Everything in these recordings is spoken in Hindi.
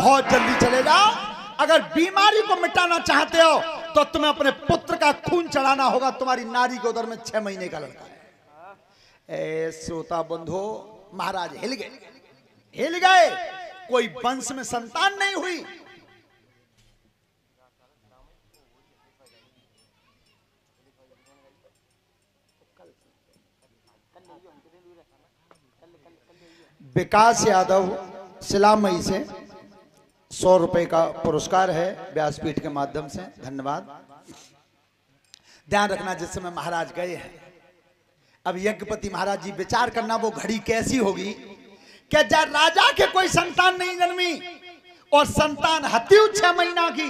बहुत जल्दी चले जाओ। अगर बीमारी को मिटाना चाहते हो तो तुम्हें अपने पुत्र का खून चढ़ाना होगा। तुम्हारी नारी के उदर में 6 महीने का लड़का है। ए श्रोता बंधु, महाराज हिल गए। कोई वंश में संतान नहीं हुई। विकास यादव शिलामई से 100 रुपए का पुरस्कार है व्यासपीठ के माध्यम से, धन्यवाद। ध्यान रखना, जिस समय महाराज गए हैं, अब यज्ञपति महाराज जी विचार करना वो घड़ी कैसी होगी कि जब राजा के कोई संतान नहीं जन्मी और संतान हती 6 महीना की,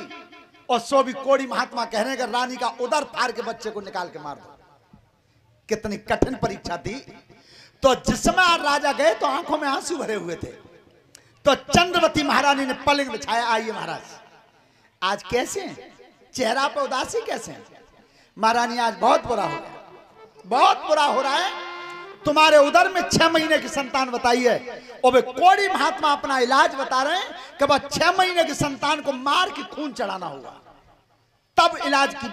और सो भी कोड़ी महात्मा कह रहे हैं कि रानी का उदर फाड़ के बच्चे को निकाल के मार दो। कितनी कठिन परीक्षा थी। तो जिस समय राजा गए तो आंखों में आंसू भरे हुए थे। तो चंद्रवती महारानी ने पलंग बिछाया, आइए महाराज आज कैसे हैं? चेहरा पे उदासी कैसे हैं? महारानी आज बहुत बुरा हो गया, बहुत बुरा हो रहा है। तुम्हारे उदर में 6 महीने की संतान बताई है, और वे कोड़ी महात्मा अपना इलाज बता रहे हैं कि वह 6 महीने की संतान को मार के खून चढ़ाना होगा, तब इलाज की,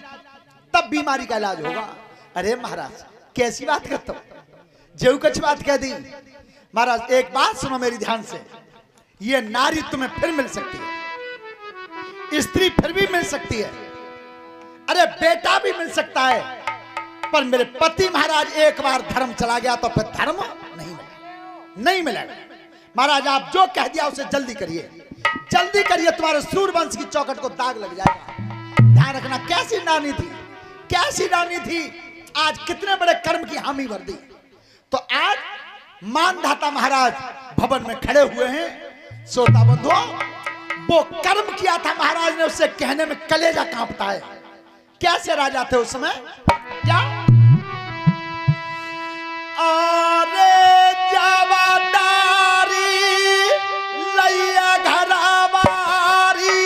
तब बीमारी का इलाज होगा। अरे महाराज कैसी बात करते हो, जेऊ कुछ बात कह दी। महाराज एक बात सुनो मेरी ध्यान से, ये नारी तुम्हें फिर मिल सकती है, स्त्री फिर भी मिल सकती है, अरे बेटा भी मिल सकता है, पर मेरे पति महाराज एक बार धर्म चला गया तो फिर धर्म नहीं मिलेगा। महाराज आप जो कह दिया उसे जल्दी करिए, जल्दी करिए, तुम्हारे सूर्यवंश की चौखट को दाग लग जाएगा। ध्यान रखना, कैसी रानी थी, कैसी रानी थी, आज कितने बड़े कर्म की हामी भर दी। तो आज मानधाता महाराज भवन में खड़े हुए हैं। श्रोता बंधुओं, वो कर्म किया था महाराज ने, उससे कहने में कलेजा कांपता है। कैसे राजा थे उस समय, क्या अरे जवादारी लैया घरावारी,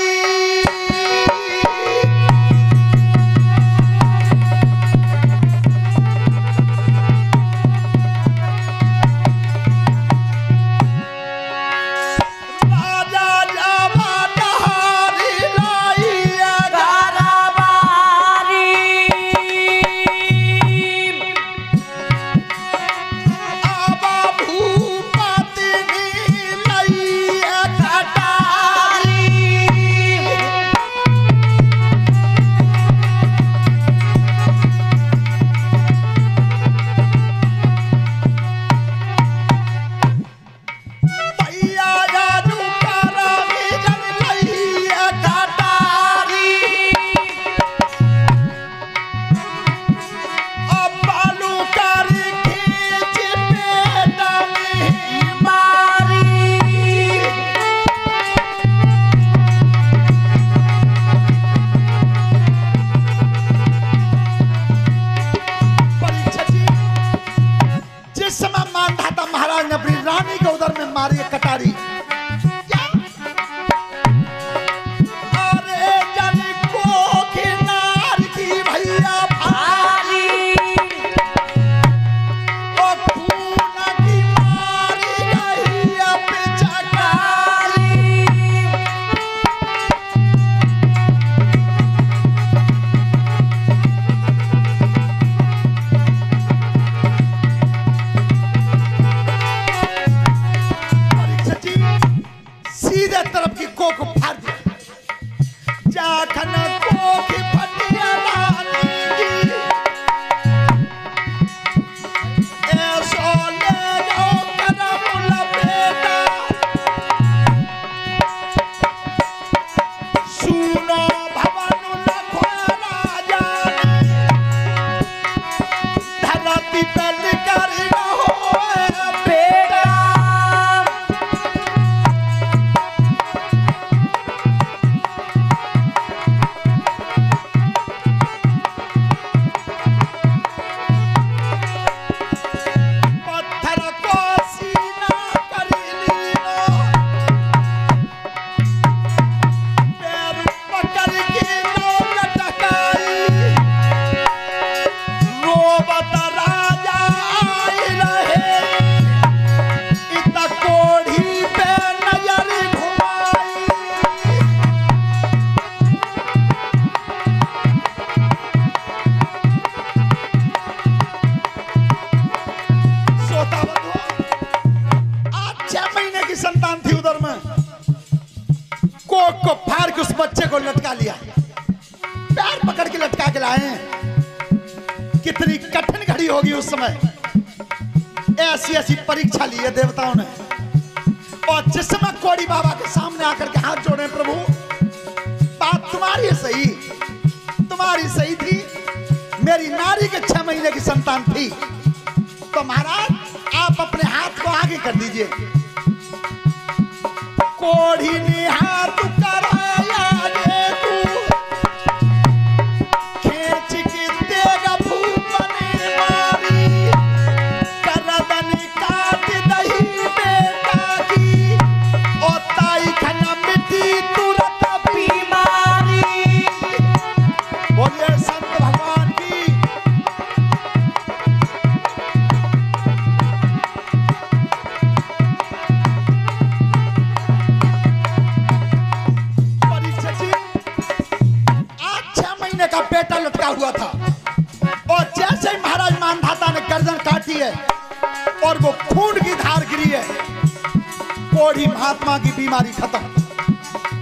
बच्चे को लटका लिया, पैर पकड़ के लटका के लाए। कितनी कठिन घड़ी होगी उस समय। ऐसी ऐसी परीक्षा ली है देवताओं ने। और जिस समय कोड़ी बाबा के सामने आकर के हाथ जोड़े, प्रभु बात तुम्हारी सही, तुम्हारी सही थी। मेरी नारी के 6 महीने की संतान थी, तो महाराज आप अपने हाथ को आगे कर दीजिए। कोढ़ी ने हाथ कराया आगे, तू खींच के देगा भूपने मारी, करदन काट दही बेटा की, और ताई खना मिट्टी तुरंत बीमारी। बोलिए संत भगवान की। का बेटा लटका हुआ था, और जैसे ही महाराज मानधाता ने गर्दन काटी है और वो खून की धार गिरी है, कोढ़ी महात्मा की बीमारी खत्म,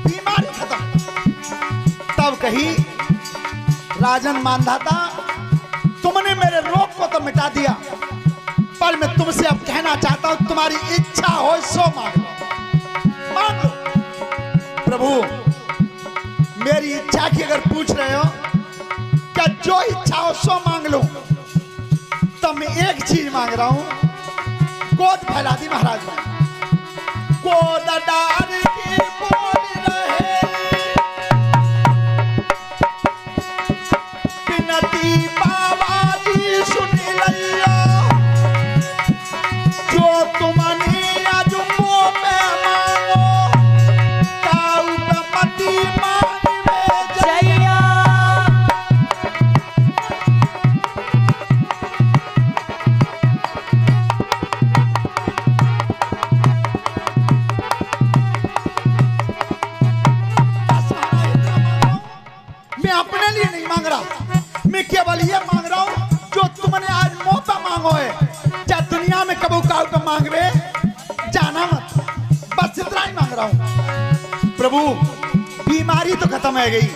बीमारी खत्म। तब कही, राजन मानधाता, तुमने मेरे रोग को तो मिटा दिया, पर मैं तुमसे अब कहना चाहता हूं, तुम्हारी इच्छा हो सो मांग लो, मांग लो। प्रभु मेरी इच्छा की अगर पूछ रहे हो, क्या जो इच्छा हो सो मांग लो, तो मैं एक चीज मांग रहा हूं, गोद फैला दी महाराज ने। गोद डाल के बोल रहे, बिनती बाबा जी सुन लिया, जो तुमने आज मुंह पे मांगो, काऊ पे मती मांगे जैया। अपने लिए नहीं मांग रहा, मैं केवल ये मांग रहा हूं, जो तुमने आज मुंह पे मांगो है, चाहे दुनिया में कबू काऊ पे मांगवे, जाना मत, बस इतना ही मांग रहा हूं। प्रभु बीमारी तो खत्म है गई,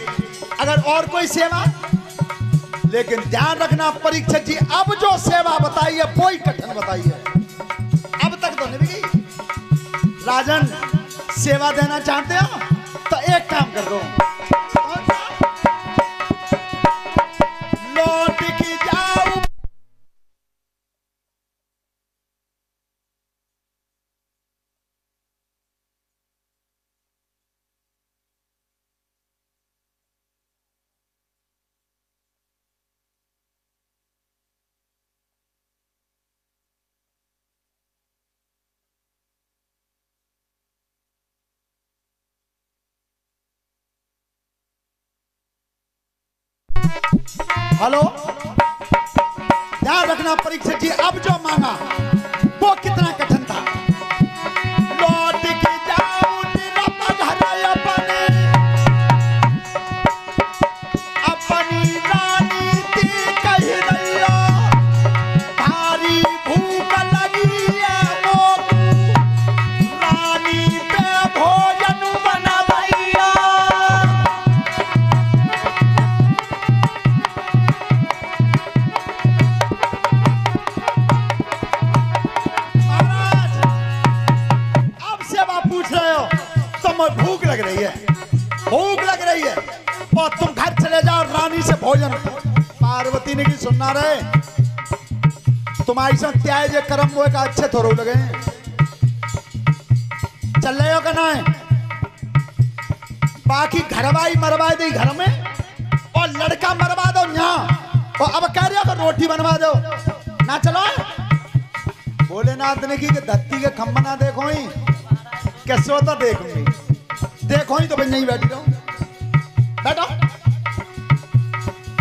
अगर और कोई सेवा, लेकिन ध्यान रखना परीक्षक जी, अब जो सेवा बताई है कोई कठिन बताई है, अब तक तो नहीं गई। राजन सेवा देना चाहते हो तो एक काम कर दो, लौट के जाओ। हेलो, ध्यान रखना परीक्षक जी, अब जो मांगा वो कितना कठिन था। लौट के जाओ घर अपने, अपनी रानी थी कह रैया, भारी भूख लगी है वो, रानी पे भोजन बनवैया। भूख लग रही है, भूख लग रही है, और तुम घर चले जाओ रानी से भोजन। पार्वती ने की सुनना रहे, तुम्हारी संग त्याज कर्म वो का अच्छे थोड़ो लगे, चल रहे हो कहना है। बाकी घरवाई मरवा दे घर में, और लड़का मरवा दो यहाँ, और अब कह रहे हो रोटी बनवा दो ना, चलो। भोलेनाथ ने की धरती के खम्भा ना देखो ही, कैसे होता देखूंगी, देखो ही तो भाई नहीं बैठ जाओ, बैठो।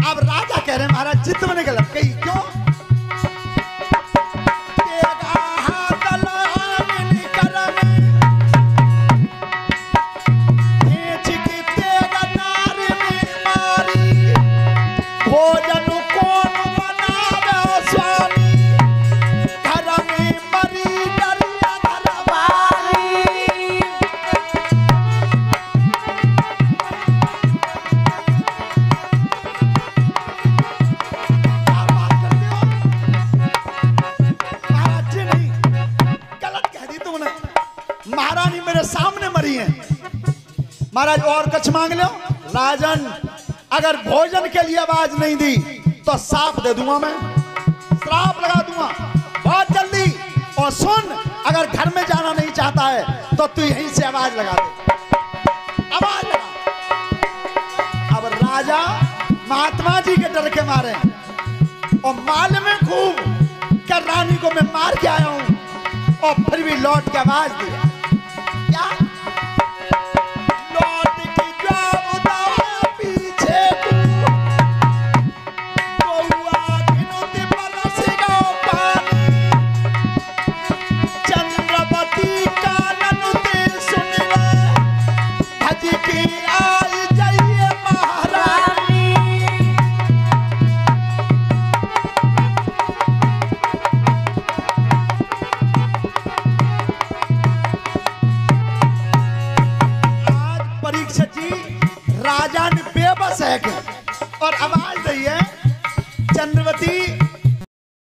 अब राजा कह रहे महाराज चित्त में गलत कही, क्यों? महारानी मेरे सामने मरी है। महाराज और कुछ मांग लो। राजन अगर भोजन के लिए आवाज नहीं दी तो साफ दे दूंगा, मैं श्राप लगा दूंगा बहुत जल्दी। और सुन, अगर घर में जाना नहीं चाहता है तो तू यहीं से आवाज लगा दे, आवाज लगा। अब राजा महात्मा जी के डर के मारे और माल में खूब कर रानी को मैं मार के आया हूं और फिर भी लौट के आवाज दी।